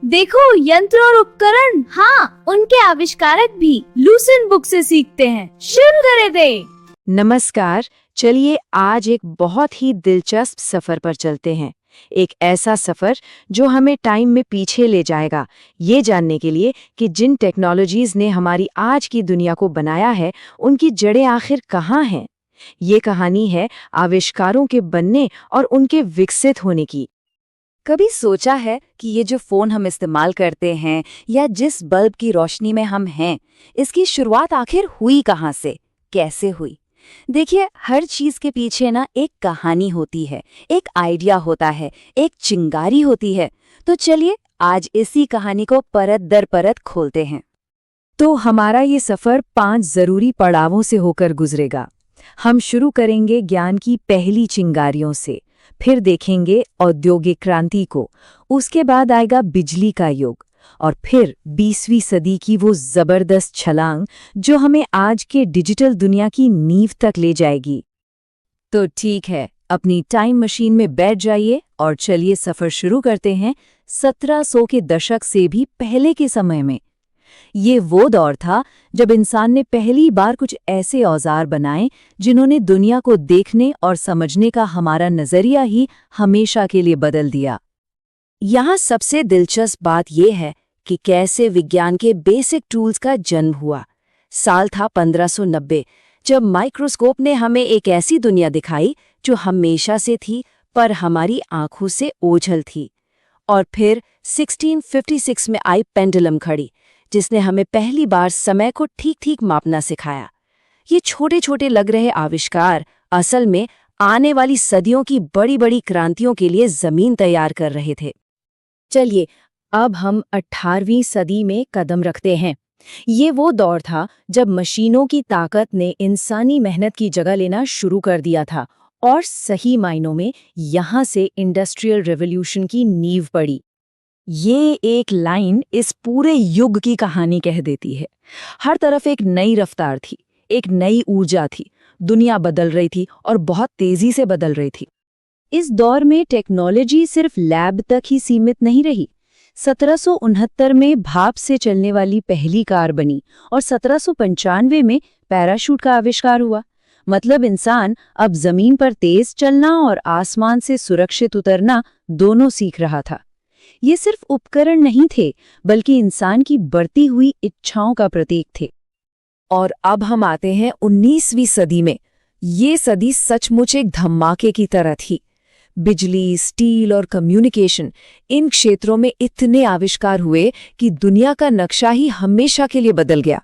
देखो, यंत्र और उपकरण, हाँ, उनके आविष्कारक भी लूसेंट बुक से सीखते हैं। शुरू करें दे। नमस्कार, चलिए आज एक बहुत ही दिलचस्प सफर पर चलते हैं। एक ऐसा सफर जो हमें टाइम में पीछे ले जाएगा, ये जानने के लिए कि जिन टेक्नोलॉजीज ने हमारी आज की दुनिया को बनाया है, उनकी जड़ें आखिर कहाँ हैं। ये कहानी है आविष्कारों के बनने और उनके विकसित होने की। कभी सोचा है कि ये जो फोन हम इस्तेमाल करते हैं या जिस बल्ब की रोशनी में हम हैं, इसकी शुरुआत आखिर हुई कहाँ से, कैसे हुई? देखिए, हर चीज के पीछे ना एक कहानी होती है, एक आइडिया होता है, एक चिंगारी होती है। तो चलिए आज इसी कहानी को परत दर परत खोलते हैं। तो हमारा ये सफर 5 जरूरी पड़ावों से होकर गुजरेगा। हम शुरू करेंगे ज्ञान की पहली चिंगारियों से, फिर देखेंगे औद्योगिक क्रांति को, उसके बाद आएगा बिजली का युग, और फिर 20वीं सदी की वो जबरदस्त छलांग जो हमें आज के डिजिटल दुनिया की नींव तक ले जाएगी। तो ठीक है, अपनी टाइम मशीन में बैठ जाइए और चलिए सफर शुरू करते हैं 1700 के दशक से भी पहले के समय में। ये वो दौर था जब इंसान ने पहली बार कुछ ऐसे औजार बनाए जिन्होंने दुनिया को देखने और समझने का हमारा नजरिया ही हमेशा के लिए बदल दिया। यहाँ सबसे दिलचस्प बात यह है कि कैसे विज्ञान के बेसिक टूल्स का जन्म हुआ। साल था 1590, जब माइक्रोस्कोप ने हमें एक ऐसी दुनिया दिखाई जो हमेशा से थी पर हमारी आंखों से ओझल थी। और फिर 1656 में आई पेंडुलम घड़ी, जिसने हमें पहली बार समय को ठीक-ठीक मापना सिखाया। ये छोटे-छोटे लग रहे आविष्कार असल में आने वाली सदियों की बड़ी-बड़ी क्रांतियों के लिए जमीन तैयार कर रहे थे। चलिए, अब हम 18वीं सदी में कदम रखते हैं। ये वो दौर था जब मशीनों की ताकत ने इंसानी मेहनत की जगह लेना शुरू कर दिया था, और सही मायनों में यहाँ से इंडस्ट्रियल रेवोल्यूशन की नींव पड़ी। ये एक लाइन इस पूरे युग की कहानी कह देती है। हर तरफ एक नई रफ्तार थी, एक नई ऊर्जा थी, दुनिया बदल रही थी और बहुत तेजी से बदल रही थी। इस दौर में टेक्नोलॉजी सिर्फ लैब तक ही सीमित नहीं रही। 1769 में भाप से चलने वाली पहली कार बनी और 1795 में पैराशूट का आविष्कार हुआ। मतलब इंसान अब जमीन पर तेज चलना और आसमान से सुरक्षित उतरना दोनों सीख रहा था। ये सिर्फ उपकरण नहीं थे, बल्कि इंसान की बढ़ती हुई इच्छाओं का प्रतीक थे। और अब हम आते हैं 19वीं सदी में। ये सदी सचमुच एक धमाके की तरह थी। बिजली, स्टील और कम्युनिकेशन, इन क्षेत्रों में इतने आविष्कार हुए कि दुनिया का नक्शा ही हमेशा के लिए बदल गया।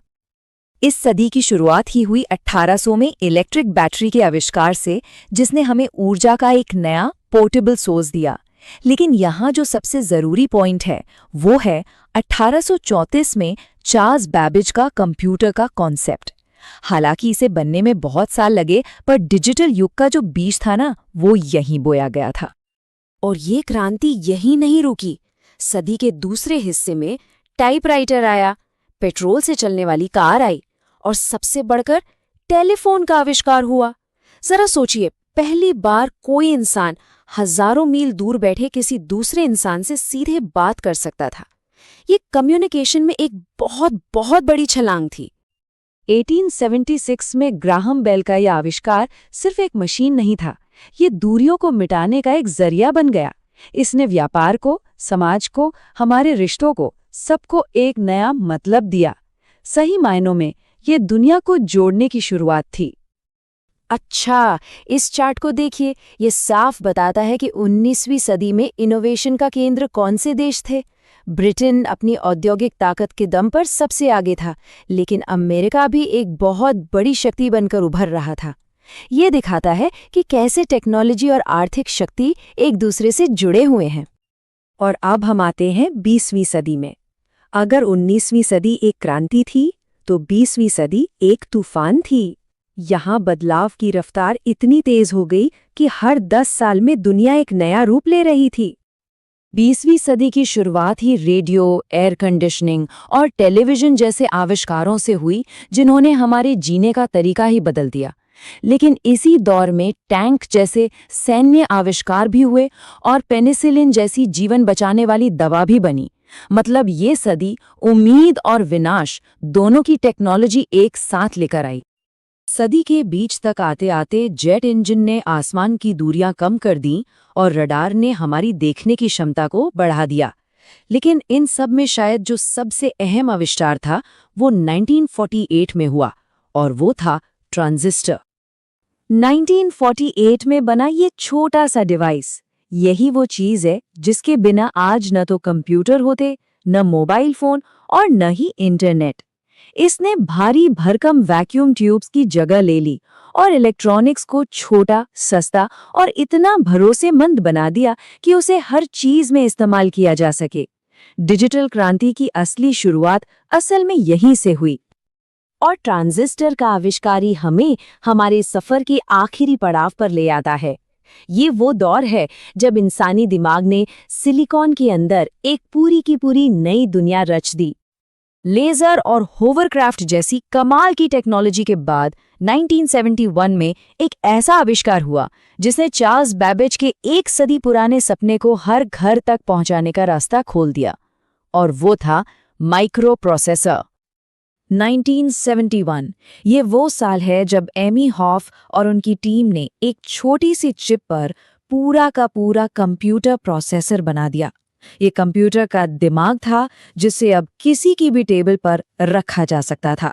इस सदी की शुरुआत ही हुई 1800 में इलेक्ट्रिक बैटरी के आविष्कार से, जिसने हमें ऊर्जा का एक नया पोर्टेबल सोर्स दिया। लेकिन यहाँ जो सबसे जरूरी पॉइंट है वो है 1834 में चार्ल्स बैबेज का कंप्यूटर का कॉन्सेप्ट। हालांकि इसे बनने में बहुत साल लगे, पर डिजिटल युग का जो बीज था ना, वो यहीं बोया गया था। और ये क्रांति यहीं नहीं रुकी। सदी के दूसरे हिस्से में टाइपराइटर आया, पेट्रोल से चलने वाली कार आई, और सबसे बढ़कर टेलीफोन का आविष्कार हुआ। जरा सोचिए, पहली बार कोई इंसान हजारों मील दूर बैठे किसी दूसरे इंसान से सीधे बात कर सकता था। ये कम्युनिकेशन में एक बहुत बहुत बड़ी छलांग थी। 1876 में ग्राहम बेल का यह आविष्कार सिर्फ एक मशीन नहीं था, ये दूरियों को मिटाने का एक जरिया बन गया। इसने व्यापार को, समाज को, हमारे रिश्तों को, सबको एक नया मतलब दिया। सही मायनों में ये दुनिया को जोड़ने की शुरुआत थी। अच्छा, इस चार्ट को देखिए, ये साफ बताता है कि 19वीं सदी में इनोवेशन का केंद्र कौन से देश थे। ब्रिटेन अपनी औद्योगिक ताकत के दम पर सबसे आगे था, लेकिन अमेरिका भी एक बहुत बड़ी शक्ति बनकर उभर रहा था। ये दिखाता है कि कैसे टेक्नोलॉजी और आर्थिक शक्ति एक दूसरे से जुड़े हुए हैं। और अब हम आते हैं 20वीं सदी में। अगर 19वीं सदी एक क्रांति थी, तो 20वीं सदी एक तूफान थी। यहाँ बदलाव की रफ्तार इतनी तेज हो गई कि हर 10 साल में दुनिया एक नया रूप ले रही थी। 20वीं सदी की शुरुआत ही रेडियो, एयर कंडीशनिंग और टेलीविजन जैसे आविष्कारों से हुई, जिन्होंने हमारे जीने का तरीका ही बदल दिया। लेकिन इसी दौर में टैंक जैसे सैन्य आविष्कार भी हुए और पेनिसिलिन जैसी जीवन बचाने वाली दवा भी बनी। मतलब ये सदी उम्मीद और विनाश दोनों की टेक्नोलॉजी एक साथ लेकर आई। सदी के बीच तक आते आते जेट इंजन ने आसमान की दूरियां कम कर दी और रडार ने हमारी देखने की क्षमता को बढ़ा दिया। लेकिन इन सब में शायद जो सबसे अहम आविष्कार था वो 1948 में हुआ, और वो था ट्रांजिस्टर। 1948 में बना ये छोटा सा डिवाइस, यही वो चीज है जिसके बिना आज न तो कंप्यूटर होते, न मोबाइल फोन और न ही इंटरनेट। इसने भारी भरकम वैक्यूम ट्यूब्स की जगह ले ली और इलेक्ट्रॉनिक्स को छोटा, सस्ता और इतना भरोसेमंद बना दिया कि उसे हर चीज में इस्तेमाल किया जा सके। डिजिटल क्रांति की असली शुरुआत असल में यहीं से हुई। और ट्रांजिस्टर का आविष्कार ही हमें हमारे सफर के आखिरी पड़ाव पर ले आता है। ये वो दौर है जब इंसानी दिमाग ने सिलिकॉन के अंदर एक पूरी की पूरी नई दुनिया रच दी। लेजर और होवरक्राफ्ट जैसी कमाल की टेक्नोलॉजी के बाद 1971 में एक ऐसा आविष्कार हुआ जिसने चार्ल्स बैबेज के एक सदी पुराने सपने को हर घर तक पहुंचाने का रास्ता खोल दिया, और वो था माइक्रो प्रोसेसर। 1971 ये वो साल है जब एमी हॉफ और उनकी टीम ने एक छोटी सी चिप पर पूरा का पूरा कंप्यूटर प्रोसेसर बना दिया। ये कंप्यूटर का दिमाग था जिसे अब किसी की भी टेबल पर रखा जा सकता था।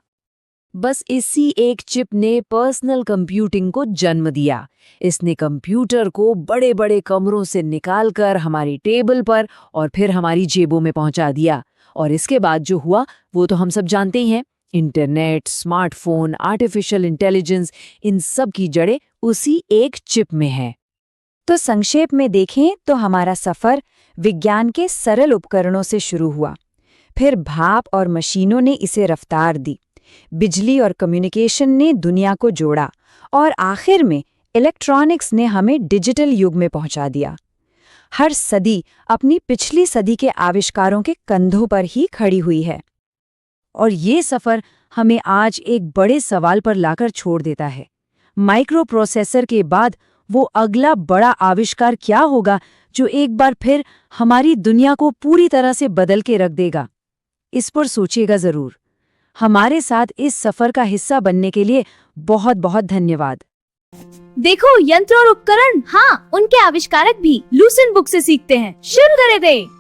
बस इसी एक चिप ने पर्सनल कंप्यूटिंग को जन्म दिया। इसने कंप्यूटर को बड़े बड़े कमरों से निकालकर हमारी टेबल पर और फिर हमारी जेबों में पहुंचा दिया। और इसके बाद जो हुआ वो तो हम सब जानते ही हैं। इंटरनेट, स्मार्टफोन, आर्टिफिशियल इंटेलिजेंस, इन सब की जड़ें उसी एक चिप में है। तो संक्षेप में देखें तो हमारा सफर विज्ञान के सरल उपकरणों से शुरू हुआ, फिर भाप और मशीनों ने इसे रफ्तार दी, बिजली और कम्युनिकेशन ने दुनिया को जोड़ा, और आखिर में इलेक्ट्रॉनिक्स ने हमें डिजिटल युग में पहुंचा दिया। हर सदी अपनी पिछली सदी के आविष्कारों के कंधों पर ही खड़ी हुई है, और ये सफर हमें आज एक बड़े सवाल पर लाकर छोड़ देता है। माइक्रो प्रोसेसर के बाद वो अगला बड़ा आविष्कार क्या होगा जो एक बार फिर हमारी दुनिया को पूरी तरह से बदल के रख देगा? इस पर सोचिएगा जरूर। हमारे साथ इस सफर का हिस्सा बनने के लिए बहुत बहुत धन्यवाद। देखो, यंत्र और उपकरण, हाँ, उनके आविष्कारक भी लूसेंट बुक से सीखते हैं। शुरू करें दे।